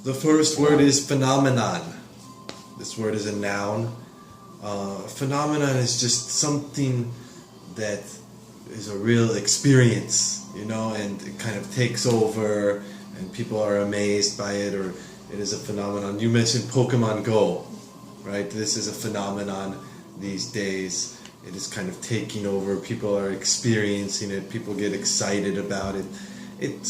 The first word is phenomenon. This word is a noun. Phenomenon is just something that is a real experience, you know, and it kind of takes over and people are amazed by it, or it is a phenomenon. You mentioned Pokemon Go, right? This is a phenomenon these days. It is kind of taking over. People are experiencing it. People get excited about it. It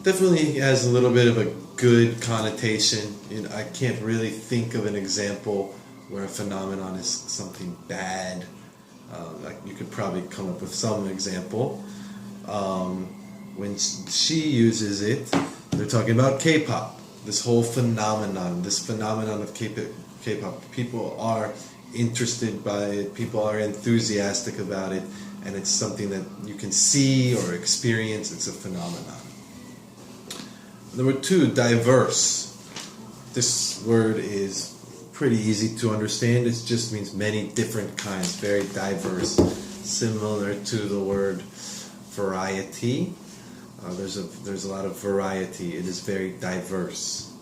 definitely has a little bit of a good connotation. You know, I can't really think of an example where a phenomenon is something bad. Like you could probably come up with some example. When she uses it, they're talking about K-pop. This whole phenomenon, this phenomenon of K-pop. People are interested by it. People are enthusiastic about it, and it's something that you can see or experience. It's a phenomenon. Number 2, diverse. This word is pretty easy to understand. It just means many different kinds, very diverse, similar to the word variety. There's a lot of variety. It is very diverse.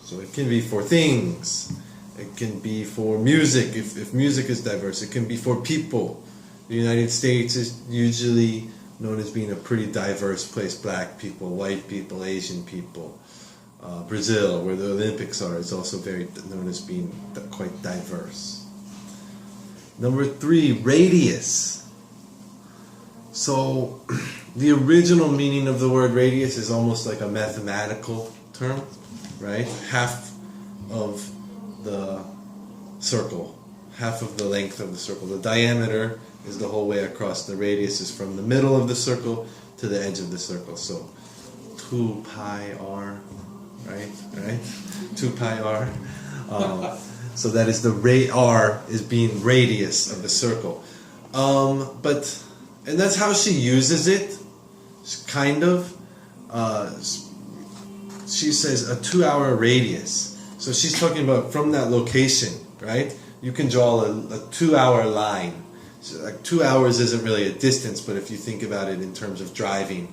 So it can be for things. It can be for music. If music is diverse, it can be for people. The United States is usually known as being a pretty diverse place. Black people, white people, Asian people. Brazil, where the Olympics are, is also very known as being quite diverse. Number 3, radius. So the original meaning of the word radius is almost like a mathematical term, right? Half of the circle, half of the length of the circle. The diameter is the whole way across. The radius is from the middle of the circle to the edge of the circle. So 2 pi r, right? 2 pi r. So that is the r is being radius of the circle. And that's how she uses it, kind of. She says a 2-hour radius. So she's talking about from that location, right? You can draw a 2-hour line. So like 2 hours isn't really a distance, but if you think about it in terms of driving,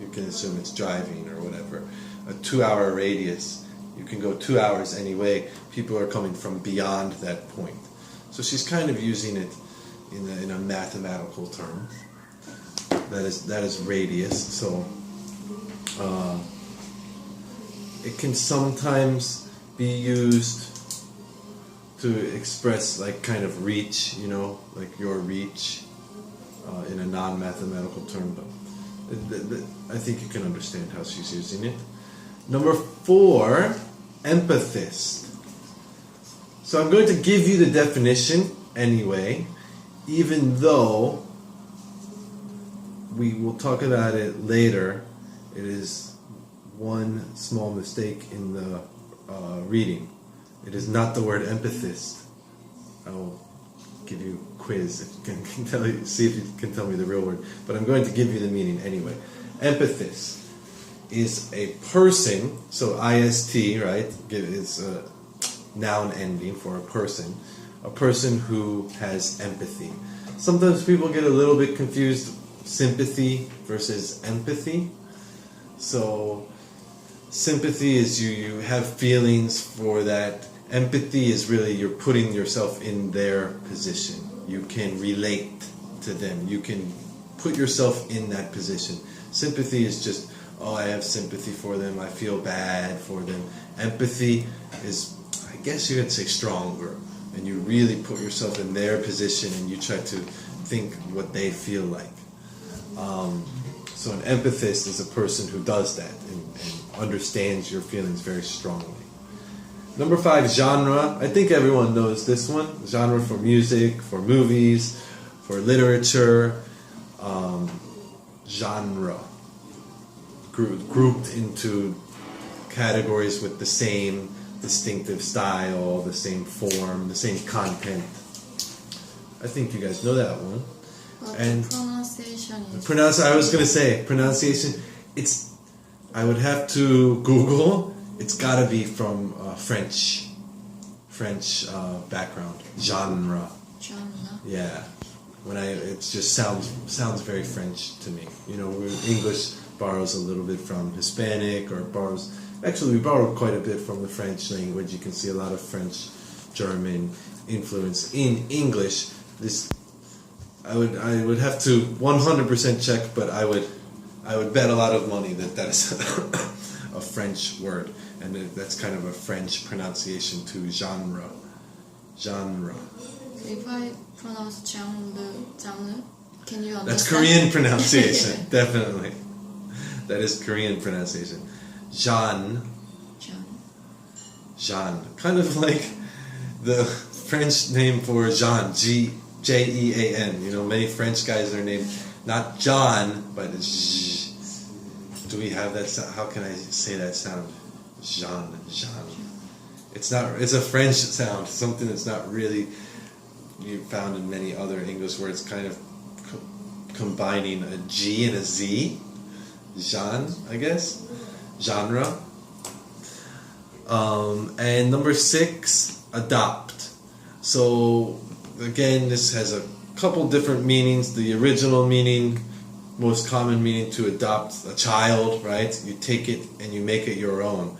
you can assume it's driving or whatever. A 2-hour radius. You can go 2 hours anyway. People are coming from beyond that point. So she's kind of using it in a mathematical term. That is radius. So it can sometimes be used to express like kind of reach, you know, like your reach in a non-mathematical term. But I think you can understand how she's using it. Number 4, empathist. So I'm going to give you the definition anyway, even though we will talk about it later. It is one small mistake in the reading. It is not the word empathist. I will give you a quiz if you can tell you, see if you can tell me the real word. But I'm going to give you the meaning anyway. Empathist is a person, so ist, right, is a noun ending for a person who has empathy. Sometimes people get a little bit confused, sympathy versus empathy. So sympathy is you have feelings for that. Empathy is really you're putting yourself in their position. You can relate to them. You can put yourself in that position. Sympathy is just, oh, I have sympathy for them. I feel bad for them. Empathy is, I guess you could say, stronger. And you really put yourself in their position and you try to think what they feel like. So an empathist is a person who does that and understands your feelings very strongly. Number 5, genre. I think everyone knows this one. Genre for music, for movies, for literature. Genre. Grouped into categories with the same distinctive style, the same form, the same content. I think you guys know that one. And pronunciation. I was going to say pronunciation. I would have to Google. It's got to be from French background. Genre. Yeah. It just sounds very French to me. You know, English borrows a little bit from Hispanic, or borrows. Actually, we borrowed quite a bit from the French language. You can see a lot of French, German influence in English. This I would have to 100% check, but I would bet a lot of money that is a French word, and that's kind of a French pronunciation to genre. Genre. If I pronounce genre, can you understand? That's Korean pronunciation, definitely. That is Korean pronunciation. Jean. Kind of like the French name for Jean, Jean. You know, many French guys are named not John, but do we have that sound? How can I say that sound? Jean. It's not. It's a French sound. Something that's not really you found in many other English words. Kind of combining a G and a Z. Jean, I guess. Genre. And number 6, adopt. So again, this has a couple different meanings. The original meaning, most common meaning, to adopt a child, right? You take it and you make it your own.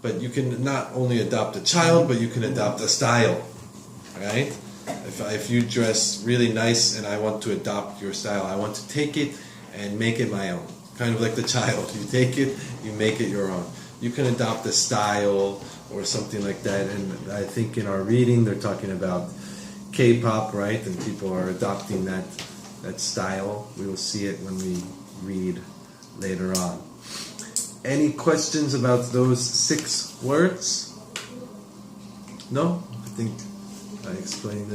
But you can not only adopt a child, but you can adopt a style, right? If you dress really nice and I want to adopt your style, I want to take it and make it my own. Kind of like the child. You take it, you make it your own. You can adopt a style or something like that. And I think in our reading, they're talking about K-pop, right? And people are adopting that style. We will see it when we read later on. Any questions about those 6 words? No? I think I explained them.